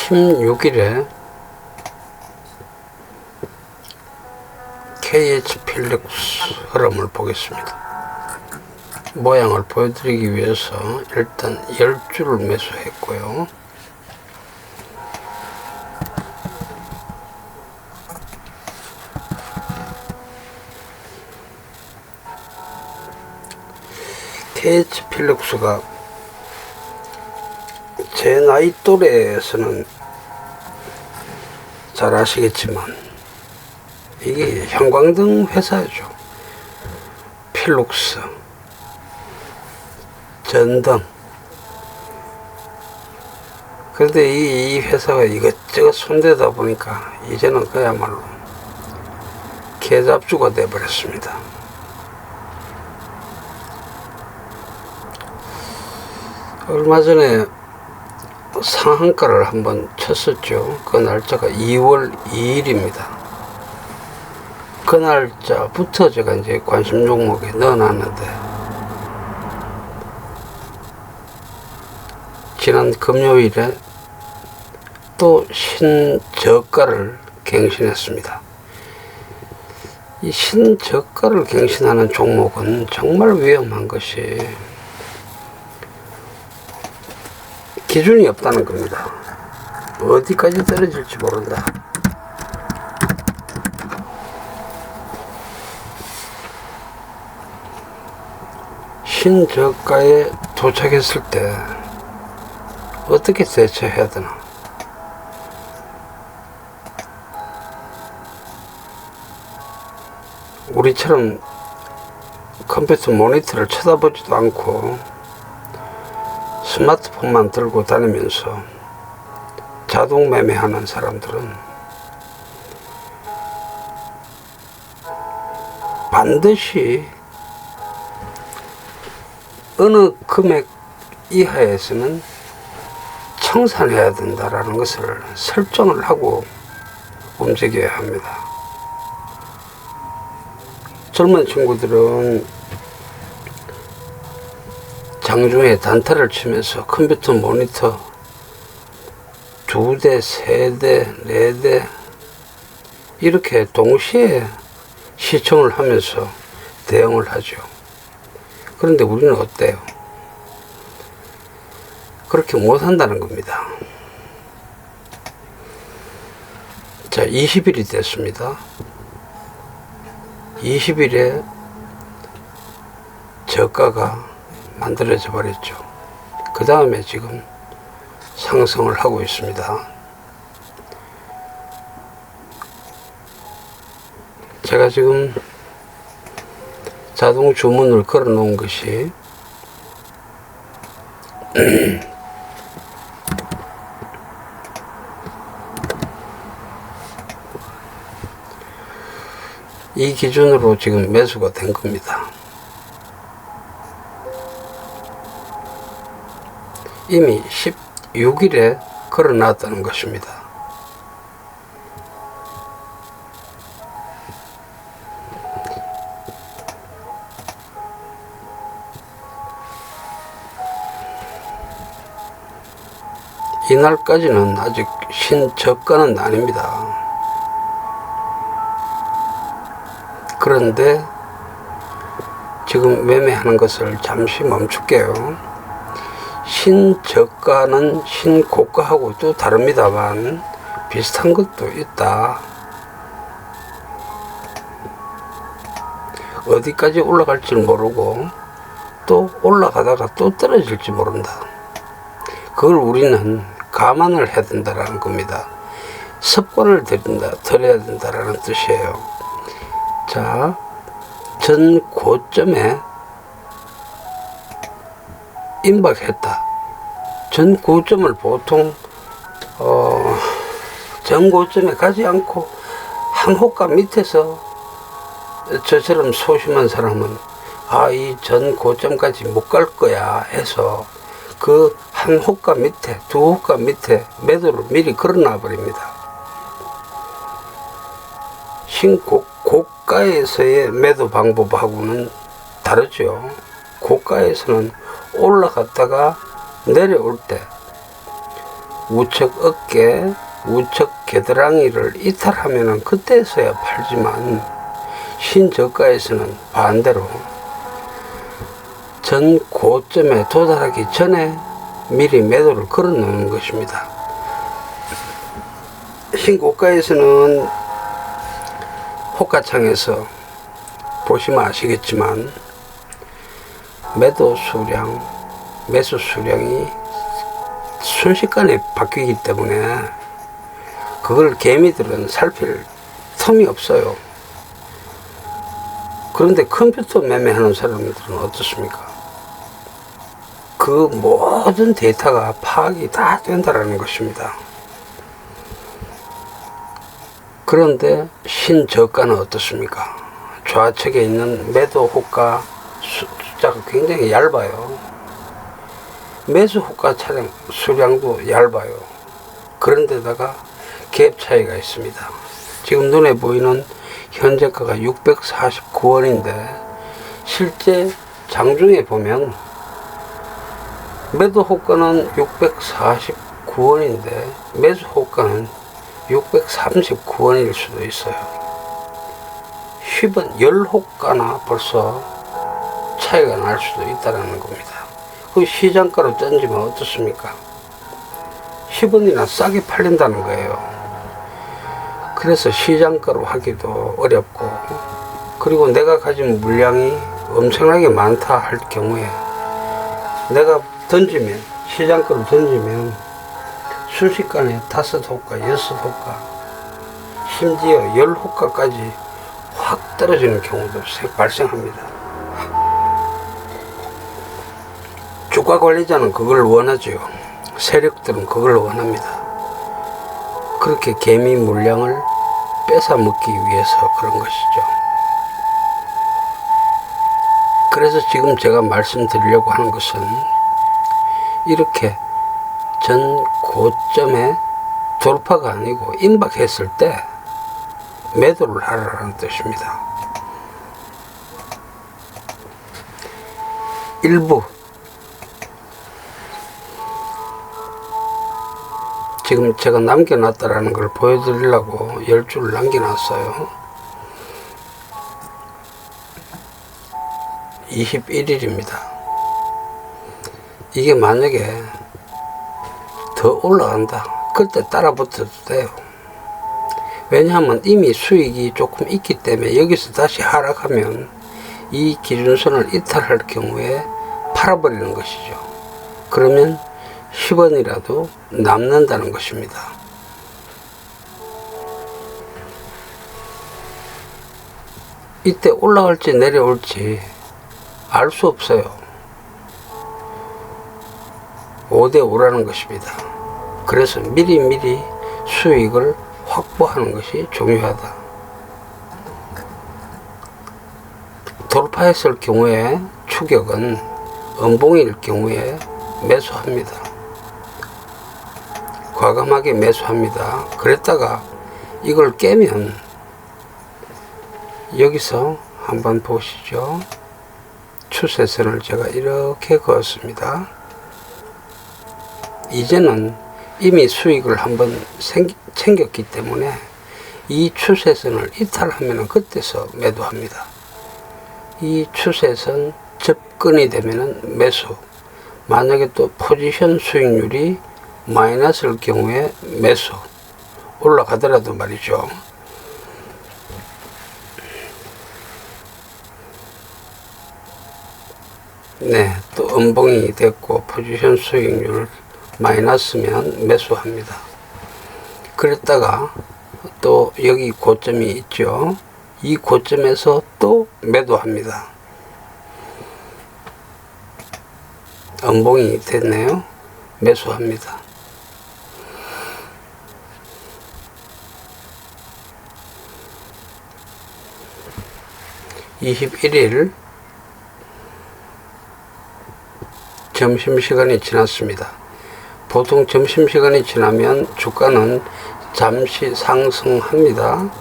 16일에 KH 필릭스 흐름을 보겠습니다. 모양을 보여드리기 위해서 일단 10주를 매수했고요. KH 필릭스가 제 나이 또래에서는 잘 아시겠지만 이게 형광등 회사죠. 필룩스, 전등. 그런데 이 회사가 이것저것 손대다 보니까 이제는 그야말로 계잡주가 되어버렸습니다. 얼마 전에 상한가를 한번 쳤었죠. 그 날짜가 2월 2일입니다. 그 날짜부터 제가 이제 관심 종목에 넣어놨는데, 지난 금요일에 또 신저가를 갱신했습니다. 이 신저가를 갱신하는 종목은 정말 위험한 것이 기준이 없다는 겁니다. 어디까지 떨어질지 모른다. 신저가에 도착했을 때 어떻게 대처해야 되나? 우리처럼 컴퓨터 모니터를 쳐다보지도 않고 스마트폰만 들고 다니면서 자동 매매하는 사람들은 반드시 어느 금액 이하에서는 청산해야 된다라는 것을 설정을 하고 움직여야 합니다. 젊은 친구들은 장중에 단타를 치면서 컴퓨터 모니터 2대, 3대, 4대 이렇게 동시에 시청을 하면서 대응을 하죠. 그런데 우리는 어때요? 그렇게 못한다는 겁니다. 자, 20일이 됐습니다. 20일에 저가가 만들어져 버렸죠. 그 다음에 지금 상승을 하고 있습니다. 제가 지금 자동 주문을 걸어 놓은 것이 이 기준으로 지금 매수가 된 겁니다. 이미 16일에 걸어 놨다는 것입니다. 이날까지는 아직 신저가는 아닙니다. 그런데 지금 매매하는 것을 잠시 멈출게요. 신저가는 신고가하고 또 다릅니다만 비슷한 것도 있다. 어디까지 올라갈지 모르고 또 올라가다가 또 떨어질지 모른다. 그걸 우리는 감안을 해야 된다는 겁니다. 습관을 들여야 된다는 뜻이에요. 자, 전 고점에 임박했다. 전 고점을 보통 전 고점에 가지 않고 한 호가 밑에서 저처럼 소심한 사람은 이 전 고점까지 못 갈 거야 해서 그 한 호가 밑에, 두 호가 밑에 매도를 미리 걸어놔 버립니다. 고가에서의 매도 방법하고는 다르죠. 고가에서는 올라갔다가 내려올 때 우측 어깨, 우측 겨드랑이를 이탈하면 그때서야 팔지만 신저가에서는 반대로 전 고점에 도달하기 전에 미리 매도를 걸어 놓는 것입니다. 신고가에서는 호가창에서 보시면 아시겠지만 매도 수량, 매수 수량이 순식간에 바뀌기 때문에 그걸 개미들은 살필 틈이 없어요. 그런데 컴퓨터 매매하는 사람들은 어떻습니까? 그 모든 데이터가 파악이 다 된다는 것입니다. 그런데 신저가는 어떻습니까? 좌측에 있는 매도 호가 숫자가 굉장히 얇아요. 매수 호가 차량 수량도 얇아요. 그런데다가 갭 차이가 있습니다. 지금 눈에 보이는 현재가가 649원인데 실제 장중에 보면 매도 호가는 649원인데 매수 호가는 639원일 수도 있어요. 10원, 10호가나 벌써 차이가 날 수도 있다는 겁니다. 그 시장가로 던지면 어떻습니까? 10원이나 싸게 팔린다는 거예요. 그래서 시장가로 하기도 어렵고, 그리고 내가 가진 물량이 엄청나게 많다 할 경우에 내가 던지면, 시장가로 던지면 순식간에 5호가, 6호가, 심지어 10호가까지 확 떨어지는 경우도 발생합니다. 주가 관리자는 그걸 원하죠. 세력들은 그걸 원합니다. 그렇게 개미 물량을 뺏어 먹기 위해서 그런 것이죠. 그래서 지금 제가 말씀드리려고 하는 것은 이렇게 전 고점에 돌파가 아니고 임박했을 때 매도를 하라는 뜻입니다. 일부 지금 제가 남겨놨다라는 걸 보여드리려고 10줄을 남겨놨어요. 21일입니다. 이게 만약에 더 올라간다, 그때 따라 붙어도 돼요. 왜냐하면 이미 수익이 조금 있기 때문에 여기서 다시 하락하면 이 기준선을 이탈할 경우에 팔아버리는 것이죠. 그러면 10원이라도 남는다는 것입니다. 이때 올라갈지 내려올지 알 수 없어요. 5대5라는 것입니다. 그래서 미리미리 수익을 확보하는 것이 중요하다. 돌파했을 경우에 추격은 음봉일 경우에 매수합니다. 과감하게 매수합니다. 그랬다가 이걸 깨면 여기서 한번 보시죠. 추세선을 제가 이렇게 그었습니다. 이제는 이미 수익을 한번 챙겼기 때문에 이 추세선을 이탈하면 그때서 매도합니다. 이 추세선 접근이 되면 매수. 만약에 또 포지션 수익률이 마이너스일 경우에 매수. 올라가더라도 말이죠. 네, 또 음봉이 됐고 포지션 수익률 마이너스면 매수합니다. 그랬다가 또 여기 고점이 있죠. 이 고점에서 또 매도합니다. 음봉이 됐네요. 매수합니다. (21일) 점심시간이 지났습니다. 보통 점심시간이 지나면 주가는 잠시 상승합니다.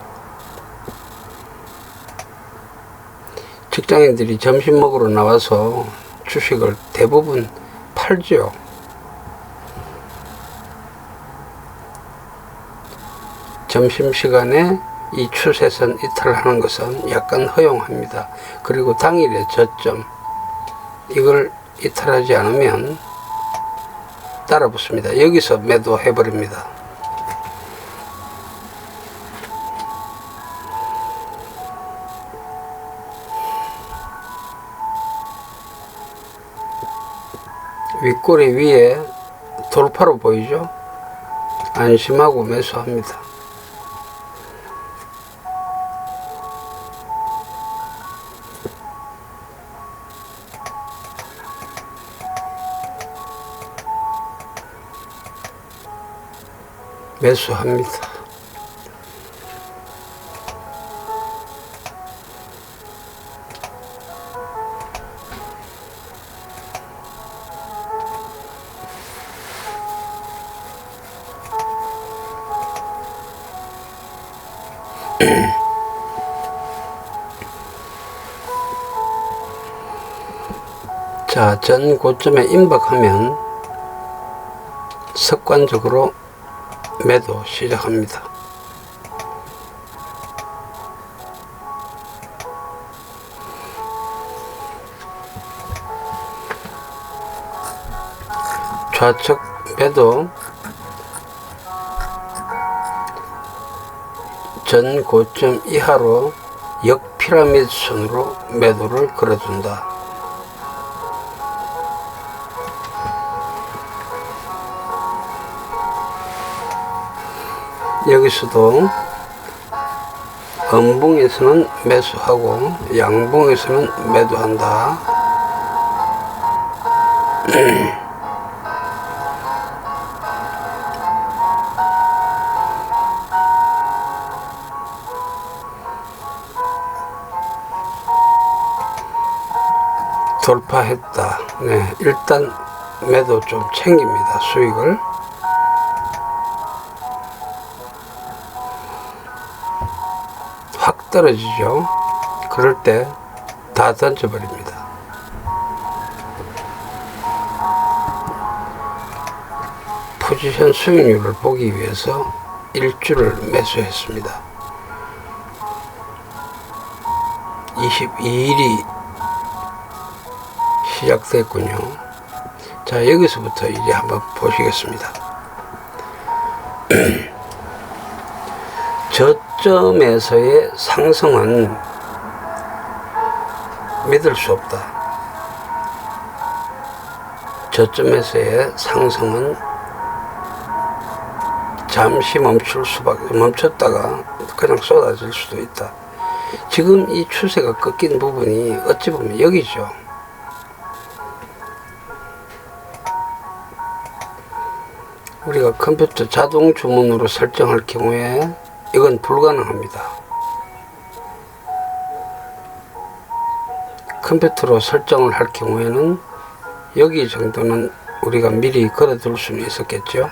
직장인들이 점심 먹으러 나와서 주식을 대부분 팔죠. 점심시간에 이 추세선 이탈하는 것은 약간 허용합니다. 그리고 당일의 저점 이걸 이탈하지 않으면 따라붙습니다. 여기서 매도해 버립니다. 윗꼬리 위에 돌파로 보이죠? 안심하고 매수합니다. 매수합니다. 자, 전 고점에 임박하면 습관적으로 매도 시작합니다. 좌측 매도 전 고점 이하로 역피라미드 선으로 매도를 걸어둔다. 여기서도 음봉에서는 매수하고 양봉에서는 매도한다. 돌파했다. 네, 일단 매도 좀 챙깁니다. 수익을. 확 떨어지죠. 그럴 때 다 던져버립니다. 포지션 수익률을 보기 위해서 일주를 매수했습니다. 22일이 시작됐군요. 자, 여기서부터 이제 한번 보시겠습니다. 저점에서의 상승은 믿을 수 없다. 저점에서의 상승은 잠시 멈췄다가 그냥 쏟아질 수도 있다. 지금 이 추세가 꺾인 부분이 어찌 보면 여기죠. 우리가 컴퓨터 자동 주문으로 설정할 경우에 이건 불가능합니다. 컴퓨터로 설정을 할 경우에는 여기 정도는 우리가 미리 걸어둘 수는 있었겠죠.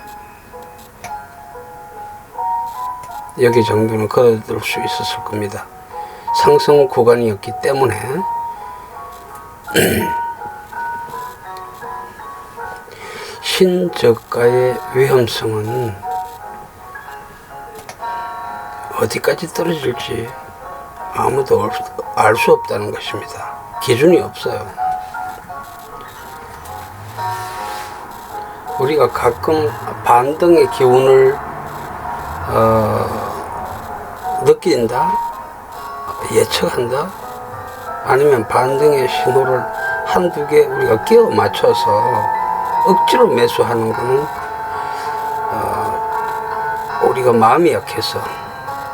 여기 정도는 걸어둘 수 있었을 겁니다. 상승 구간이었기 때문에 신저가의 위험성은 어디까지 떨어질지 아무도 알 수 없다는 것입니다. 기준이 없어요. 우리가 가끔 반등의 기운을 느낀다, 예측한다, 아니면 반등의 신호를 한두 개 우리가 끼워 맞춰서 억지로 매수하는 것은 우리가 마음이 약해서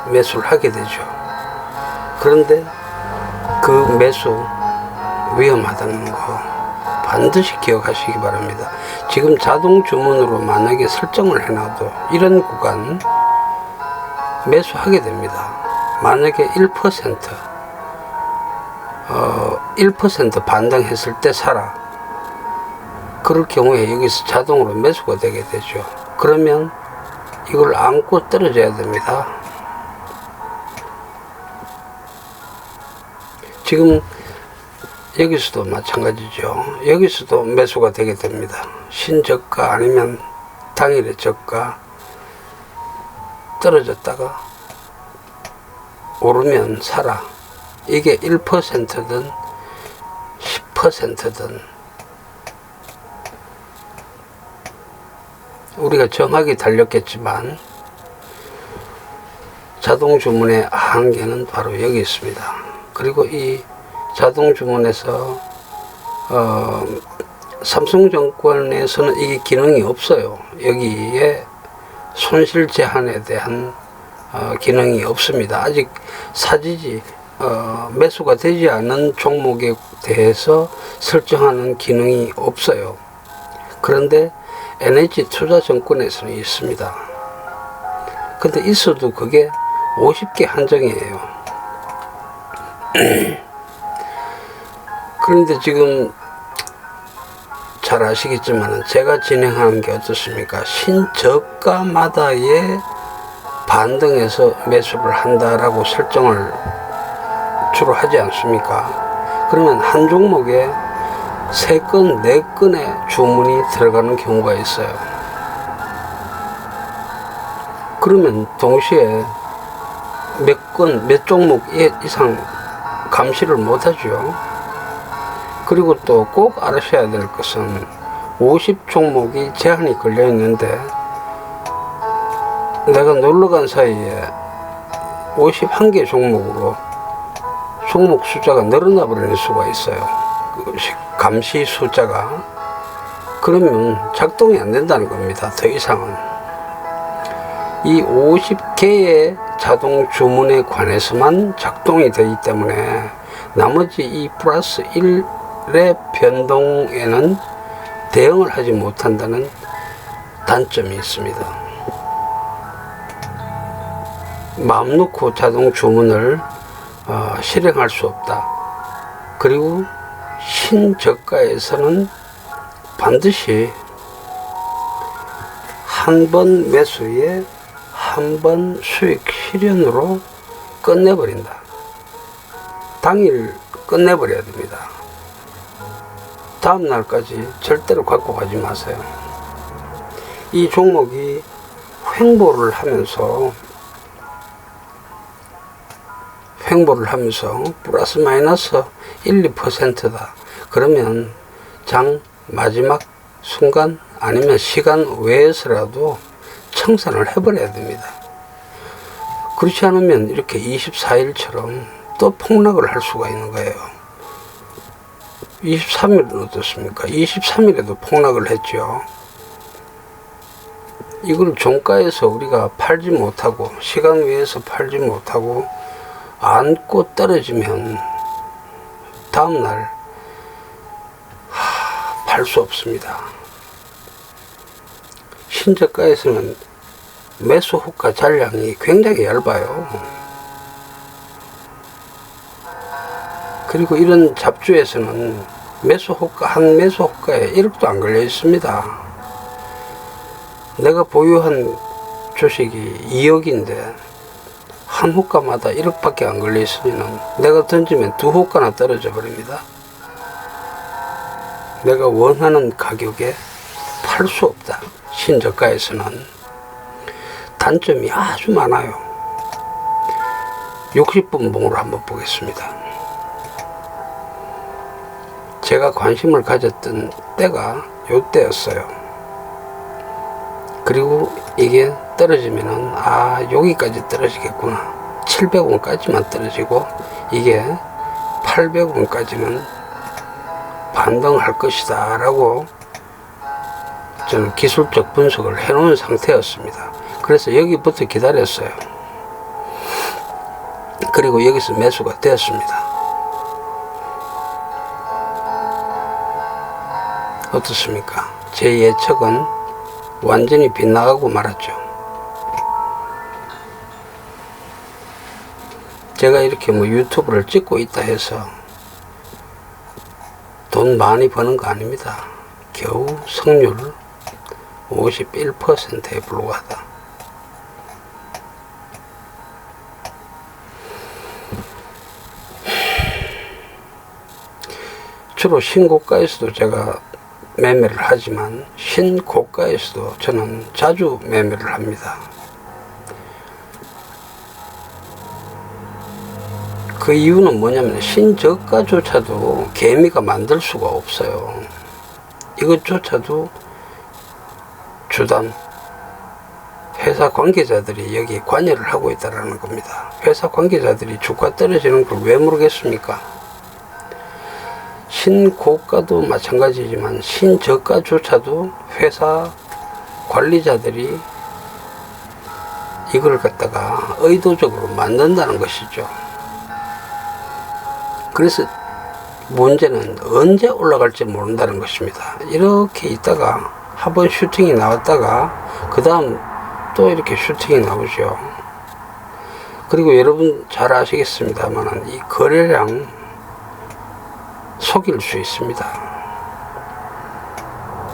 매수를 하게 되죠. 그런데 그 매수 위험하다는 거 반드시 기억하시기 바랍니다. 지금 자동 주문으로 만약에 설정을 해놔도 이런 구간 매수하게 됩니다. 만약에 1% 반등했을 때 사라. 그럴 경우에 여기서 자동으로 매수가 되게 되죠. 그러면 이걸 안고 떨어져야 됩니다. 지금 여기서도 마찬가지죠. 여기서도 매수가 되게 됩니다. 신저가 아니면 당일의 저가. 떨어졌다가 오르면 사라. 이게 1%든 10%든 우리가 정확히 달렸겠지만 자동 주문의 한계는 바로 여기 있습니다. 그리고 이 자동 주문에서 삼성증권에서는 이게 기능이 없어요. 여기에 손실 제한에 대한 기능이 없습니다. 아직 사지지 매수가 되지 않은 종목에 대해서 설정하는 기능이 없어요. 그런데 NH투자증권에서는 있습니다. 근데 있어도 그게 50개 한정이에요. 그런데 지금 잘 아시겠지만 제가 진행하는 게 어떻습니까? 신저가마다의 반등해서 매수를 한다라고 설정을 주로 하지 않습니까? 그러면 한 종목에 3건, 4건의 주문이 들어가는 경우가 있어요. 그러면 동시에 몇 건, 몇 종목 이상 감시를 못하죠. 그리고 또 꼭 알으셔야 될 것은 50종목이 제한이 걸려 있는데 내가 놀러간 사이에 51개 종목으로 종목 숫자가 늘어나 버릴 수가 있어요. 감시 숫자가. 그러면 작동이 안 된다는 겁니다. 더 이상은. 이 50개의 자동 주문에 관해서만 작동이 되기 때문에 나머지 이 플러스 1의 변동에는 대응을 하지 못한다는 단점이 있습니다. 마음 놓고 자동 주문을 실행할 수 없다. 그리고 신저가에서는 반드시 한 번 매수에 한 번 수익 실현으로 끝내버린다. 당일 끝내버려야 됩니다. 다음 날까지 절대로 갖고 가지 마세요. 이 종목이 횡보를 하면서 플러스 마이너스 1, 2%다. 그러면 장 마지막 순간 아니면 시간 외에서라도 청산을 해버려야 됩니다. 그렇지 않으면 이렇게 24일처럼 또 폭락을 할 수가 있는 거예요. 23일은 어떻습니까? 23일에도 폭락을 했죠. 이걸 종가에서 우리가 팔지 못하고 시간 외에서 팔지 못하고 안고 떨어지면 다음날 팔 수 없습니다. 신저가에서는 매수 호가 잔량이 굉장히 얇아요. 그리고 이런 잡주에서는 매수 호가, 한 매수 호가에 1억도 안 걸려 있습니다. 내가 보유한 주식이 2억인데 한 호가마다 1억밖에 안 걸려 있으면 내가 던지면 2호가나 떨어져 버립니다. 내가 원하는 가격에 팔 수 없다. 신저가에서는 단점이 아주 많아요. 60분 봉으로 한번 보겠습니다. 제가 관심을 가졌던 때가 요때였어요. 그리고 이게 떨어지면은 여기까지 떨어지겠구나. 700원까지만 떨어지고 이게 800원까지는 반등할 것이다 라고 저는 기술적 분석을 해놓은 상태였습니다. 그래서 여기부터 기다렸어요. 그리고 여기서 매수가 되었습니다. 어떻습니까? 제 예측은 완전히 빗나가고 말았죠. 제가 이렇게 유튜브를 찍고 있다 해서 돈 많이 버는 거 아닙니다. 겨우 성률 51%에 불과하다. 주로 신고가에서도 제가 매매를 하지만 신고가에서도 저는 자주 매매를 합니다. 그 이유는 뭐냐면 신저가조차도 개미가 만들 수가 없어요. 이것조차도 주담 회사 관계자들이 여기 관여를 하고 있다는 겁니다. 회사 관계자들이 주가 떨어지는 걸 왜 모르겠습니까? 신고가도 마찬가지지만 신저가조차도 회사 관리자들이 이걸 갖다가 의도적으로 만든다는 것이죠. 그래서 문제는 언제 올라갈지 모른다는 것입니다. 이렇게 있다가 한번 슈팅이 나왔다가 그 다음 또 이렇게 슈팅이 나오죠. 그리고 여러분 잘 아시겠습니다만 이 거래량 속일 수 있습니다.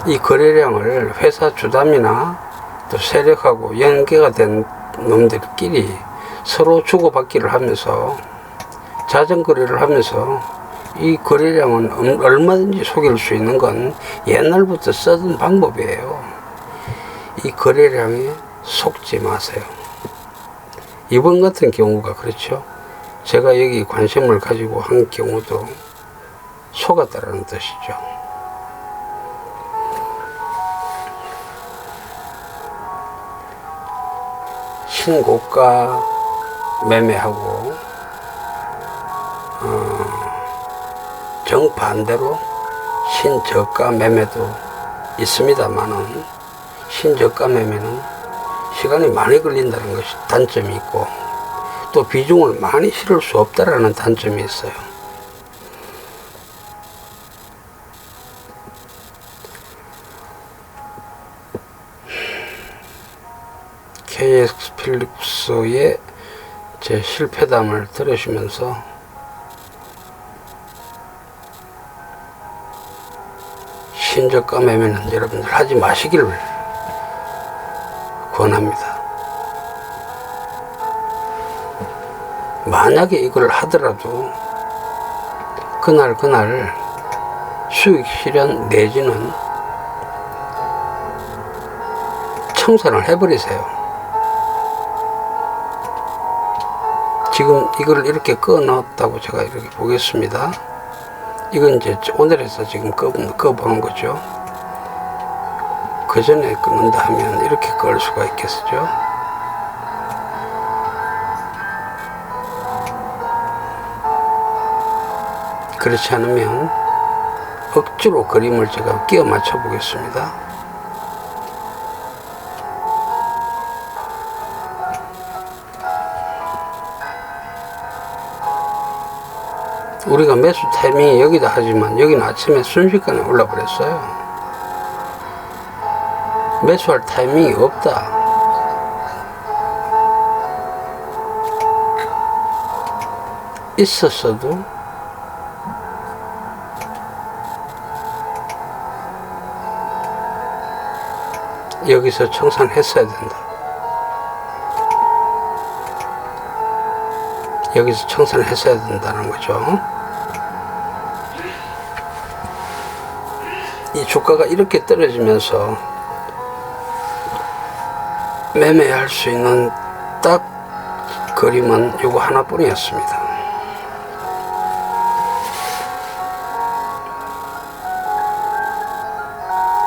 이 거래량을 회사 주담이나 또 세력하고 연계가 된 놈들끼리 서로 주고받기를 하면서 자전거래를 하면서 이 거래량은 얼마든지 속일 수 있는 건 옛날부터 쓰던 방법이에요. 이 거래량에 속지 마세요. 이번 같은 경우가 그렇죠. 제가 여기 관심을 가지고 한 경우도 속았다라는 뜻이죠. 신고가 매매하고 정반대로 신저가 매매도 있습니다만은 신저가 매매는 시간이 많이 걸린다는 것이 단점이 있고 또 비중을 많이 실을 수 없다라는 단점이 있어요. KX 필립스의 제 실패담을 들으시면서 신저가 매매는 여러분들 하지 마시기를 권합니다. 만약에 이걸 하더라도 그날 수익 실현 내지는 청산을 해버리세요. 지금 이걸 이렇게 꺼놨다고 제가 이렇게 보겠습니다. 이건 이제 오늘에서 지금 꺼보는 거죠. 그 전에 끊는다 하면 이렇게 끌 수가 있겠죠. 그렇지 않으면 억지로 그림을 제가 끼워 맞춰 보겠습니다. 우리가 매수 타이밍이 여기다 하지만 여기는 아침에 순식간에 올라 버렸어요. 매수할 타이밍이 없다. 있었어도 여기서 청산했어야 된다. 여기서 청산을 했어야 된다는 거죠. 이 주가가 이렇게 떨어지면서 매매할 수 있는 딱 그림은 요거 하나뿐이었습니다.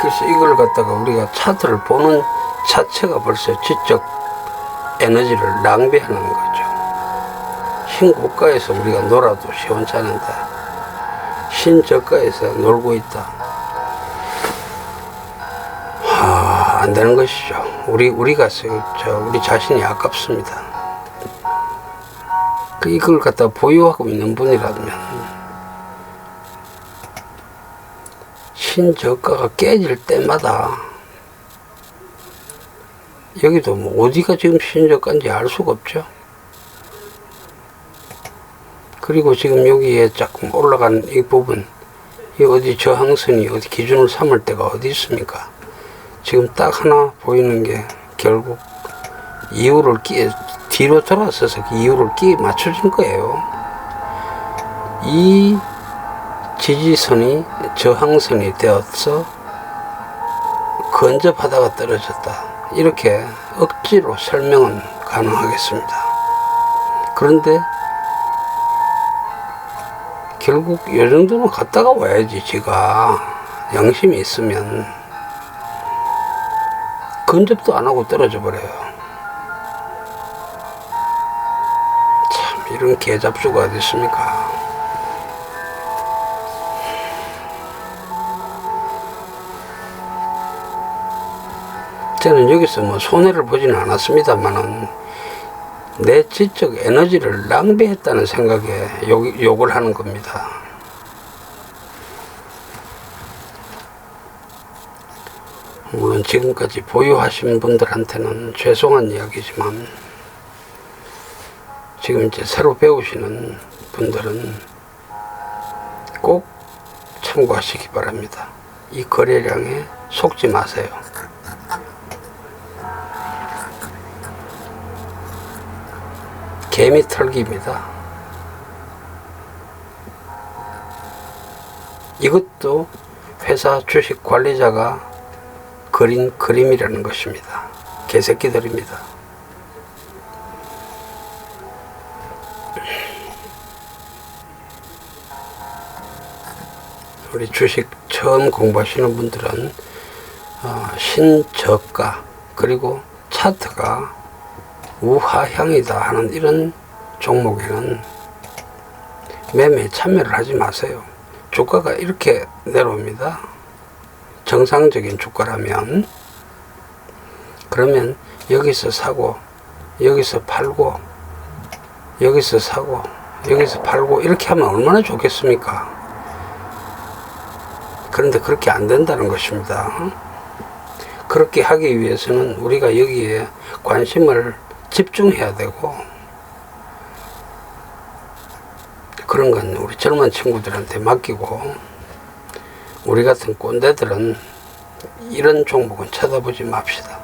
그래서 이걸 갖다가 우리가 차트를 보는 자체가 벌써 지적 에너지를 낭비하는 거죠. 신고가에서 우리가 놀아도 시원찮은데 신저가에서 놀고 있다. 안 되는 것이죠. 우리 자신이 아깝습니다. 이걸 갖다 보유하고 있는 분이라면 신저가가 깨질 때마다 여기도 뭐 어디가 지금 신저가인지 알 수가 없죠. 그리고 지금 여기에 조금 올라간 이 부분, 이 어디 저항선이 어디 기준을 삼을 때가 어디 있습니까? 지금 딱 하나 보이는 게 결국 뒤로 돌아서서 그 이유를 끼에 맞춰준 거예요. 이 지지선이 저항선이 되어서 근접하다가 떨어졌다. 이렇게 억지로 설명은 가능하겠습니다. 그런데 결국 요 정도는 갔다가 와야지. 지가 양심이 있으면 근접도 안 하고 떨어져 버려요. 참 이런 개잡수가 어디 있습니까? 저는 여기서 뭐 손해를 보지는 않았습니다만은 내 지적 에너지를 낭비했다는 생각에 욕을 하는 겁니다. 물론 지금까지 보유하신 분들한테는 죄송한 이야기지만 지금 이제 새로 배우시는 분들은 꼭 참고하시기 바랍니다. 이 거래량에 속지 마세요. 개미 털기입니다. 이것도 회사 주식 관리자가 그린 그림이라는 것입니다. 개새끼들입니다. 우리 주식 처음 공부하시는 분들은 신저가 그리고 차트가 우하향이다 하는 이런 종목에는 매매에 참여를 하지 마세요. 주가가 이렇게 내려옵니다. 정상적인 주가라면. 그러면 여기서 사고 여기서 팔고 여기서 사고 여기서 팔고 이렇게 하면 얼마나 좋겠습니까? 그런데 그렇게 안 된다는 것입니다. 그렇게 하기 위해서는 우리가 여기에 관심을 집중해야 되고, 그런 건 우리 젊은 친구들한테 맡기고 우리 같은 꼰대들은 이런 종목은 쳐다보지 맙시다.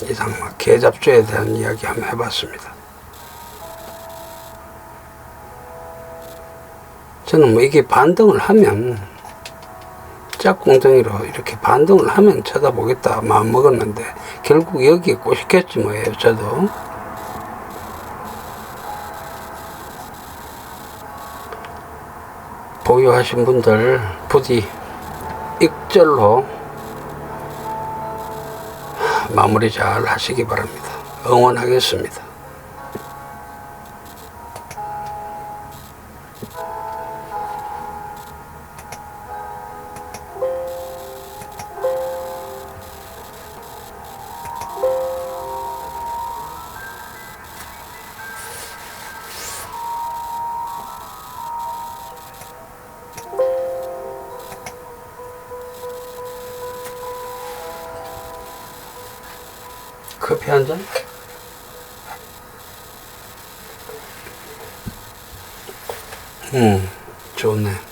이상 개잡주에 대한 이야기 한번 해봤습니다. 저는 뭐 이게 반등을 하면 짝꿍덩이로 이렇게 반등을 하면 쳐다보겠다 마음 먹었는데 결국 여기에 꼬시겠지 뭐예요. 저도 보유하신 분들 부디 익절로 마무리 잘 하시기 바랍니다. 응원하겠습니다. 커피 한 잔? 좋네.